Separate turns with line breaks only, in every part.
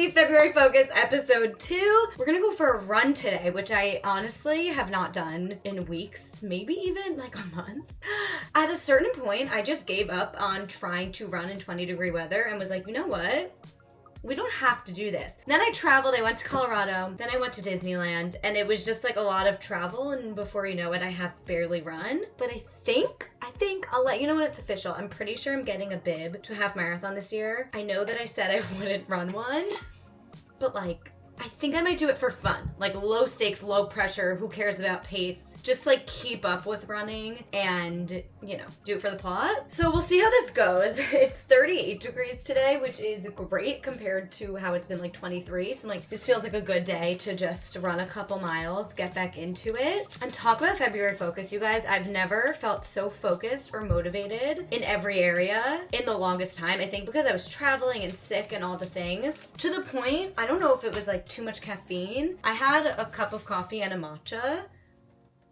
Happy February Focus episode 2. We're gonna go for a run today, which I honestly have not done in weeks, maybe even like a month. At a certain point, I just gave up on trying to run in 20-degree weather and was like, you know what? We don't have to do this. Then I traveled, I went to Colorado, then I went to Disneyland, and it was just like a lot of travel, and before you know it, I have barely run. But I think I'll let you know when it's official. I'm pretty sure I'm getting a bib to a half marathon this year. I know that I said I wouldn't run one, but like, I think I might do it for fun. Like low stakes, low pressure, who cares about pace? Just like keep up with running and, you know, do it for the plot. So we'll see how this goes. It's 38 degrees today, which is great compared to how it's been like 23. So like this feels like a good day to just run a couple miles, get back into it. And talk about February focus, you guys. I've never felt so focused or motivated in every area in the longest time. I think because I was traveling and sick and all the things. To the point, I don't know if it was like too much caffeine. I had a cup of coffee and a matcha.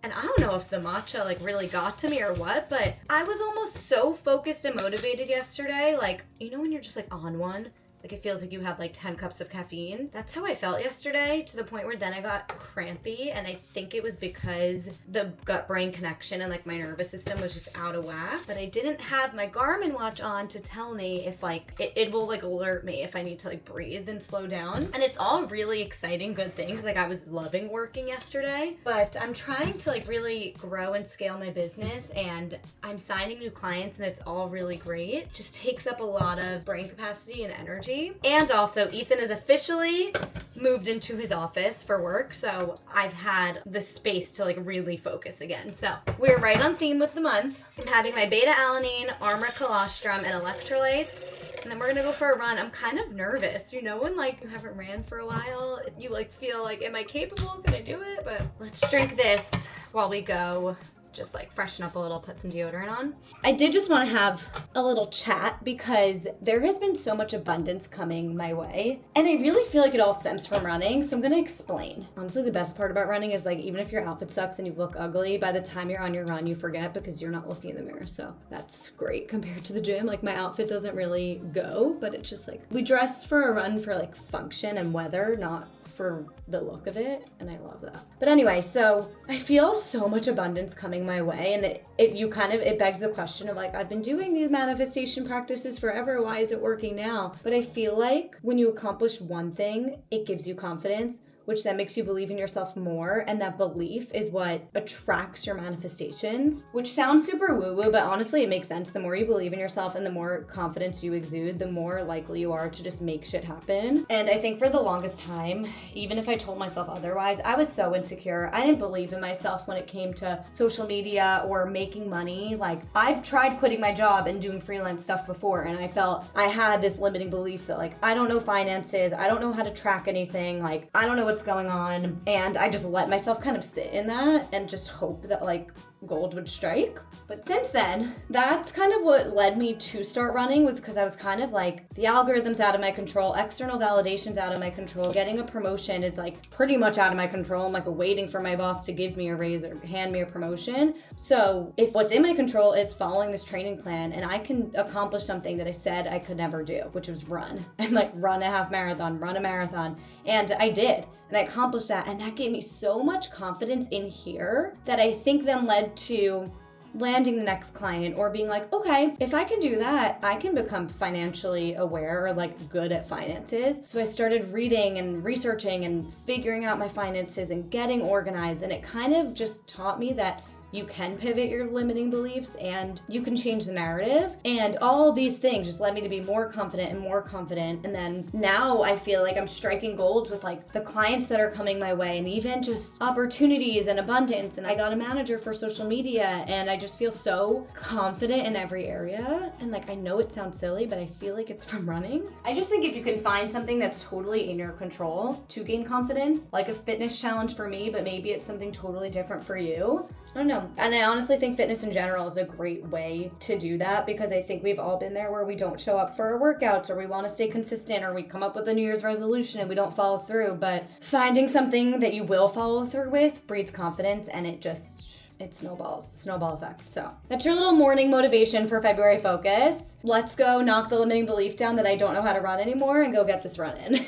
And I don't know if the matcha like really got to me or what, but I was almost so focused and motivated yesterday. Like, you know when you're just like on one? Like it feels like you had like 10 cups of caffeine. That's how I felt yesterday, to the point where then I got crampy, and I think it was because the gut-brain connection and like my nervous system was just out of whack. But I didn't have my Garmin watch on to tell me if like it will like alert me if I need to like breathe and slow down. And it's all really exciting, good things. Like I was loving working yesterday, but I'm trying to like really grow and scale my business, and I'm signing new clients, and it's all really great. Just takes up a lot of brain capacity and energy. And also, Ethan is officially moved into his office for work, so I've had the space to like really focus again. So we're right on theme with the month. I'm having my beta-alanine, armor colostrum, and electrolytes, and then we're gonna go for a run. I'm kind of nervous, you know, when like you haven't ran for a while, you like feel like, am I capable? Can I do it? But let's drink this while we go. Just like freshen up a little, put some deodorant on. I did just want to have a little chat because there has been so much abundance coming my way, and I really feel like it all stems from running, so I'm gonna explain. Honestly, the best part about running is like, even if your outfit sucks and you look ugly, by the time you're on your run, you forget because you're not looking in the mirror. So that's great compared to the gym. Like my outfit doesn't really go, but it's just like, we dressed for a run for like function and weather, not for the look of it, and I love that. But anyway, so I feel so much abundance coming my way, and it begs the question of like, I've been doing these manifestation practices forever, why is it working now? But I feel like when you accomplish one thing, it gives you confidence, which then makes you believe in yourself more, and that belief is what attracts your manifestations, which sounds super woo-woo, but honestly it makes sense. The more you believe in yourself and the more confidence you exude, the more likely you are to just make shit happen. And I think for the longest time, even if I told myself otherwise, I was so insecure. I didn't believe in myself when it came to social media or making money. Like, I've tried quitting my job and doing freelance stuff before, and I felt I had this limiting belief that like, I don't know finances, I don't know how to track anything, like I don't know what's going on, and I just let myself kind of sit in that and just hope that like gold would strike. But since then, that's kind of what led me to start running, was because I was kind of like, the algorithm's out of my control, external validation's out of my control, getting a promotion is like pretty much out of my control. I'm like waiting for my boss to give me a raise or hand me a promotion. So if what's in my control is following this training plan, and I can accomplish something that I said I could never do, which was run, and like run a half marathon, run a marathon, and I did. And I accomplished that, and that gave me so much confidence in here that I think then led to landing the next client, or being like, okay, if I can do that, I can become financially aware or like good at finances. So I started reading and researching and figuring out my finances and getting organized, and it kind of just taught me that you can pivot your limiting beliefs and you can change the narrative. And all these things just led me to be more confident and more confident. And then now I feel like I'm striking gold with like the clients that are coming my way, and even just opportunities and abundance. And I got a manager for social media, and I just feel so confident in every area. And like, I know it sounds silly, but I feel like it's from running. I just think if you can find something that's totally in your control to gain confidence, like a fitness challenge for me, but maybe it's something totally different for you. I don't know. And I honestly think fitness in general is a great way to do that, because I think we've all been there where we don't show up for our workouts, or we want to stay consistent, or we come up with a New Year's resolution and we don't follow through. But finding something that you will follow through with breeds confidence, and it snowballs, snowball effect. So that's your little morning motivation for February focus. Let's go knock the limiting belief down that I don't know how to run anymore and go get this run in.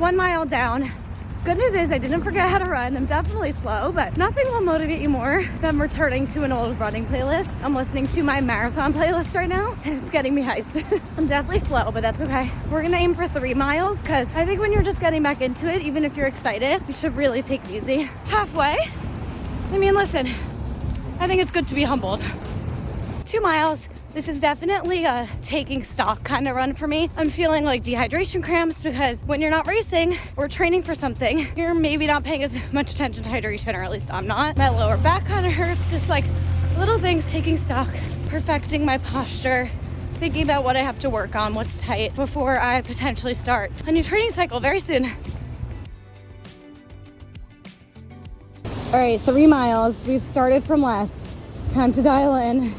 1 mile down. Good news is I didn't forget how to run. I'm definitely slow, but nothing will motivate you more than returning to an old running playlist. I'm listening to my marathon playlist right now, and it's getting me hyped. I'm definitely slow, but that's okay. We're gonna aim for 3 miles, because I think when you're just getting back into it, even if you're excited, you should really take it easy. Halfway, I mean, listen, I think it's good to be humbled. 2 miles. This is definitely a taking stock kind of run for me. I'm feeling like dehydration cramps because when you're not racing or training for something, you're maybe not paying as much attention to hydration, or at least I'm not. My lower back kind of hurts, just like little things, taking stock, perfecting my posture, thinking about what I have to work on, what's tight, before I potentially start a new training cycle very soon. All right, 3 miles. We've started from less. Time to dial in.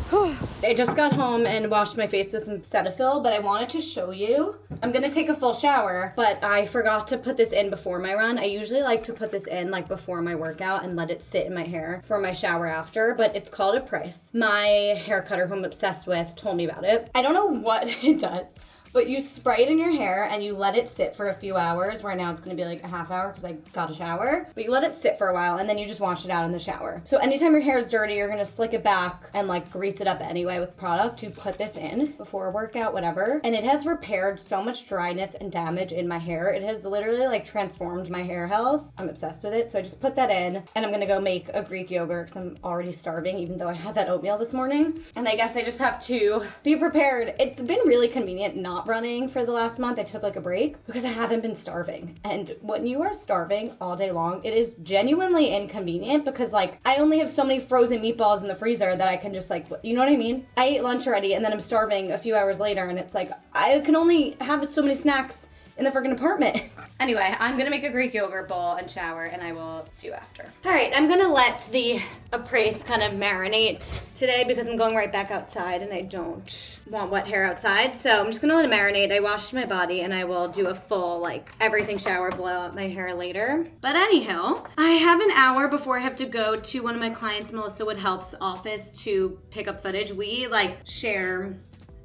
I just got home and washed my face with some Cetaphil, but I wanted to show you. I'm gonna take a full shower, but I forgot to put this in before my run. I usually like to put this in like before my workout and let it sit in my hair for my shower after, but it's called a Price. My hair cutter, who I'm obsessed with, told me about it. I don't know what it does, but you spray it in your hair and you let it sit for a few hours. Right now it's gonna be like a half hour because I got a shower. But you let it sit for a while and then you just wash it out in the shower. So anytime your hair is dirty, you're gonna slick it back and like grease it up anyway with product to put this in before a workout, whatever. And it has repaired so much dryness and damage in my hair. It has literally like transformed my hair health. I'm obsessed with it. So I just put that in and I'm gonna go make a Greek yogurt because I'm already starving, even though I had that oatmeal this morning. And I guess I just have to be prepared. It's been really convenient not running for the last month. I took like a break because I haven't been starving. And when you are starving all day long, it is genuinely inconvenient because like I only have so many frozen meatballs in the freezer that I can just like, you know what I mean? I ate lunch already and then I'm starving a few hours later and it's like, I can only have so many snacks in the freaking apartment. Anyway, I'm gonna make a Greek yogurt bowl and shower and I will see you after. All right, I'm gonna let the Appraise kind of marinate today because I'm going right back outside and I don't want wet hair outside. So I'm just gonna let it marinate. I washed my body and I will do a full like everything shower, blow out my hair later. But anyhow, I have an hour before I have to go to one of my clients, Melissa Wood Health's office, to pick up footage. We like share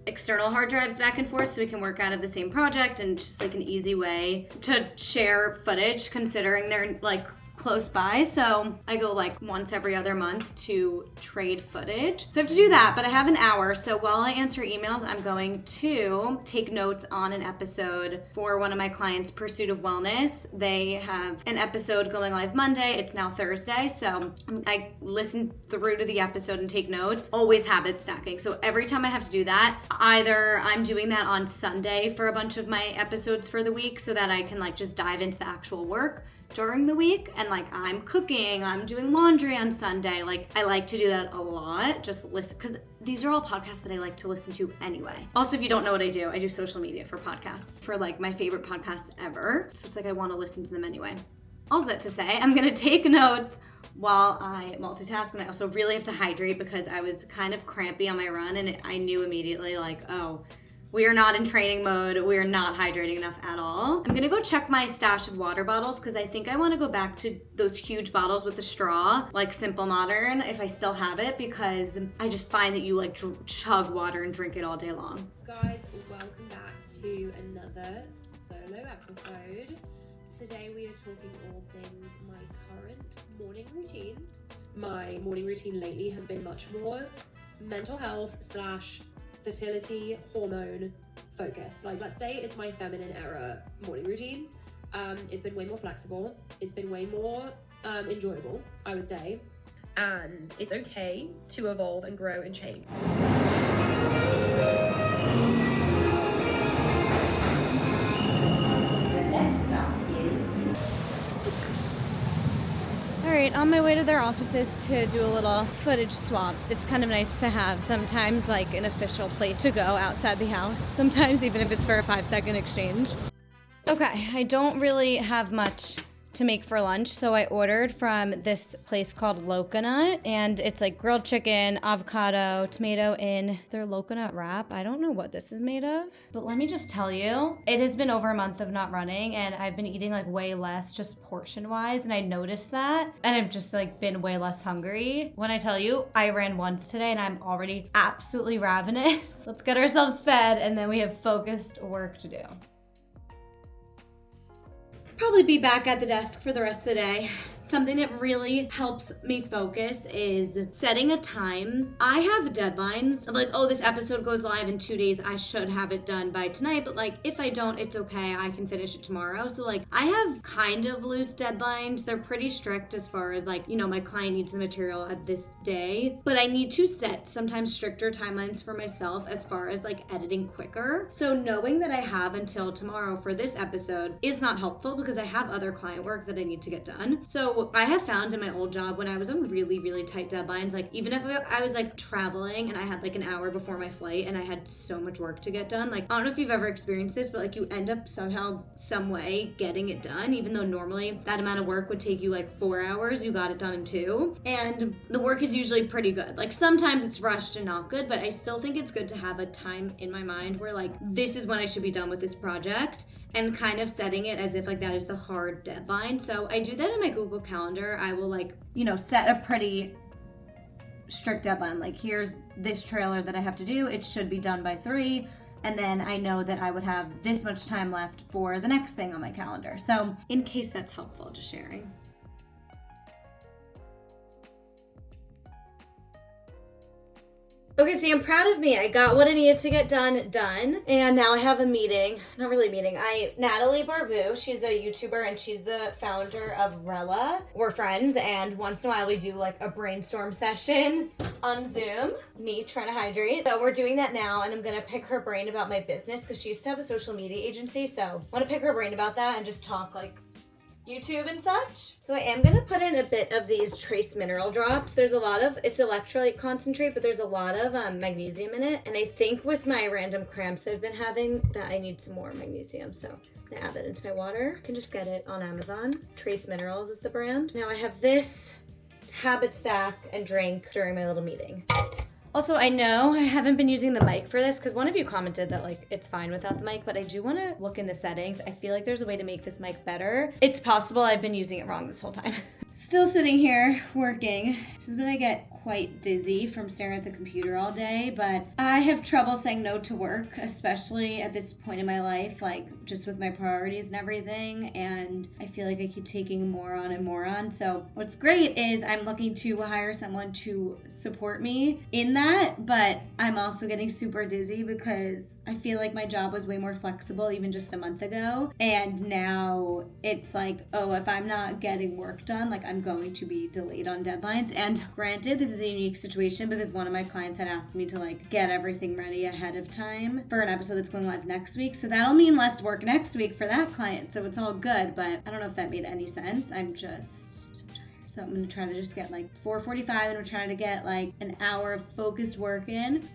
external hard drives back and forth so we can work out of the same project, and just like an easy way to share footage considering they're like close by. So I go like once every other month to trade footage. So I have to do that, but I have an hour. So while I answer emails, I'm going to take notes on an episode for one of my clients, Pursuit of Wellness. They have an episode going live Monday. It's now Thursday. So I listen through to the episode and take notes, always habit stacking. So every time I have to do that, either I'm doing that on Sunday for a bunch of my episodes for the week so that I can like just dive into the actual work during the week, and like I'm cooking, I'm doing laundry on Sunday. Like I like to do that a lot, just listen, because these are all podcasts that I like to listen to anyway. Also, if you don't know what I do social media for podcasts, for like my favorite podcasts ever. So it's like I want to listen to them anyway. All that to say, I'm gonna take notes while I multitask, and I also really have to hydrate because I was kind of crampy on my run and I knew immediately like, oh, we are not in training mode. We are not hydrating enough at all. I'm gonna go check my stash of water bottles because I think I wanna go back to those huge bottles with the straw, like Simple Modern, if I still have it, because I just find that you like chug water and drink it all day long.
Guys, welcome back to another solo episode. Today we are talking all things my current morning routine. My morning routine lately has been much more mental health / fertility hormone focus. Like, let's say it's my feminine era morning routine. It's been way more flexible. It's been way more enjoyable, I would say. And it's okay to evolve and grow and change.
All right, on my way to their offices to do a little footage swap. It's kind of nice to have sometimes like an official place to go outside the house, sometimes even if it's for a 5-second exchange. Okay, I don't really have much to make for lunch, so I ordered from this place called Loconut, and it's like grilled chicken, avocado, tomato in their Loconut wrap. I don't know what this is made of, but let me just tell you, it has been over a month of not running and I've been eating like way less just portion wise, and I noticed that, and I've just like been way less hungry. When I tell you, I ran once today and I'm already absolutely ravenous. Let's get ourselves fed and then we have focused work to do. probably be back at the desk for the rest of the day. Something that really helps me focus is setting a time. I have deadlines of like, oh, this episode goes live in 2 days. I should have it done by tonight. But like, if I don't, it's okay. I can finish it tomorrow. So like, I have kind of loose deadlines. They're pretty strict as far as like, my client needs the material at this day. But I need to set sometimes stricter timelines for myself as far as like editing quicker. So knowing that I have until tomorrow for this episode is not helpful because I have other client work that I need to get done. So I have found in my old job when I was on really, really tight deadlines, like even if I was like traveling and I had like an hour before my flight and I had so much work to get done, like I don't know if you've ever experienced this, but like you end up somehow, some way getting it done, even though normally that amount of work would take you like 4 hours, you got it done in 2. And the work is usually pretty good. Like sometimes it's rushed and not good, but I still think it's good to have a time in my mind where like, this is when I should be done with this project. And kind of setting it as if like that is the hard deadline. So I do that in my Google Calendar. I will like, set a pretty strict deadline. Like here's this trailer that I have to do. It should be done by 3. And then I know that I would have this much time left for the next thing on my calendar. So in case that's helpful, just sharing. Okay, see, I'm proud of me. I got what I needed to get done. And now I have a meeting. Not really a meeting. Natalie Barbu, she's a YouTuber and she's the founder of Rella. We're friends and once in a while we do like a brainstorm session on Zoom. Me trying to hydrate. So we're doing that now and I'm gonna pick her brain about my business because she used to have a social media agency. So I wanna pick her brain about that and just talk like YouTube and such. So I am gonna put in a bit of these trace mineral drops. There's a lot of, it's electrolyte concentrate, but there's a lot of magnesium in it. And I think with my random cramps I've been having that I need some more magnesium. So I'm gonna add that into my water. You can just get it on Amazon. Trace Minerals is the brand. Now I have this habit stack and drink during my little meeting. Also, I know I haven't been using the mic for this because one of you commented that like it's fine without the mic, but I do want to look in the settings. I feel like there's a way to make this mic better. It's possible I've been using it wrong this whole time. Still sitting here working. This is when I get quite dizzy from staring at the computer all day, but I have trouble saying no to work, especially at this point in my life, like just with my priorities and everything, and I feel like I keep taking more on and more on. So what's great is I'm looking to hire someone to support me in that, but I'm also getting super dizzy because I feel like my job was way more flexible even just a month ago, and now it's like, oh, if I'm not getting work done, like I'm going to be delayed on deadlines. And granted, this is a unique situation because one of my clients had asked me to like get everything ready ahead of time for an episode that's going live next week. So that'll mean less work next week for that client. So it's all good, but I don't know if that made any sense. I'm just so tired. So I'm gonna try to just get like 4:45 and I'm trying to get like an hour of focused work in.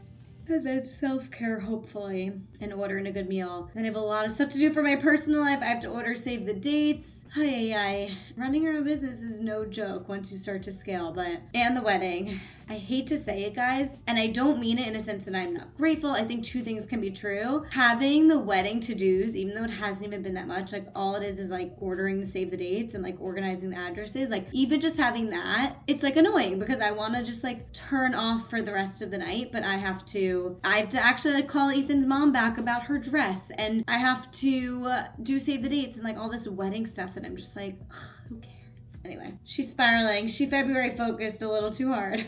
And then self-care, hopefully, and ordering a good meal. Then I have a lot of stuff to do for my personal life. I have to order save the dates. Running your own business is no joke once you start to scale, and the wedding. I hate to say it, guys, and I don't mean it in a sense that I'm not grateful. I think two things can be true. Having the wedding to-dos, even though it hasn't even been that much, like all it is like ordering the save the dates and like organizing the addresses, like even just having that, it's like annoying because I want to just like turn off for the rest of the night, but I have to actually like call Ethan's mom back about her dress, and I have to do save the dates and like all this wedding stuff that I'm just like, ugh, who cares? Anyway, she's spiraling. She February focused a little too hard.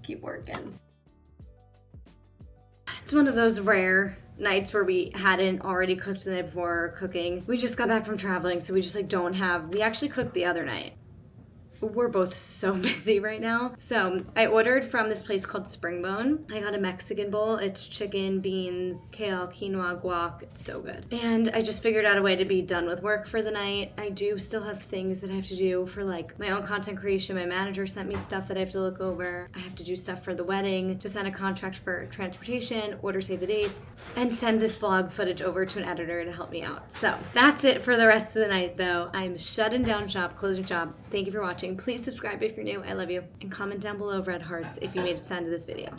Keep working. It's one of those rare nights where we hadn't already cooked the night before cooking. We just got back from traveling, so we just like we actually cooked the other night. We're both so busy right now. So I ordered from this place called Springbone. I got a Mexican bowl. It's chicken, beans, kale, quinoa, guac. It's so good. And I just figured out a way to be done with work for the night. I do still have things that I have to do for like my own content creation. My manager sent me stuff that I have to look over. I have to do stuff for the wedding, to send a contract for transportation, order save the dates, and send this vlog footage over to an editor to help me out. So that's it for the rest of the night though. I'm shutting down shop, closing shop. Thank you for watching. Please subscribe if you're new. I love you. And comment down below red hearts if you made it to the end of this video.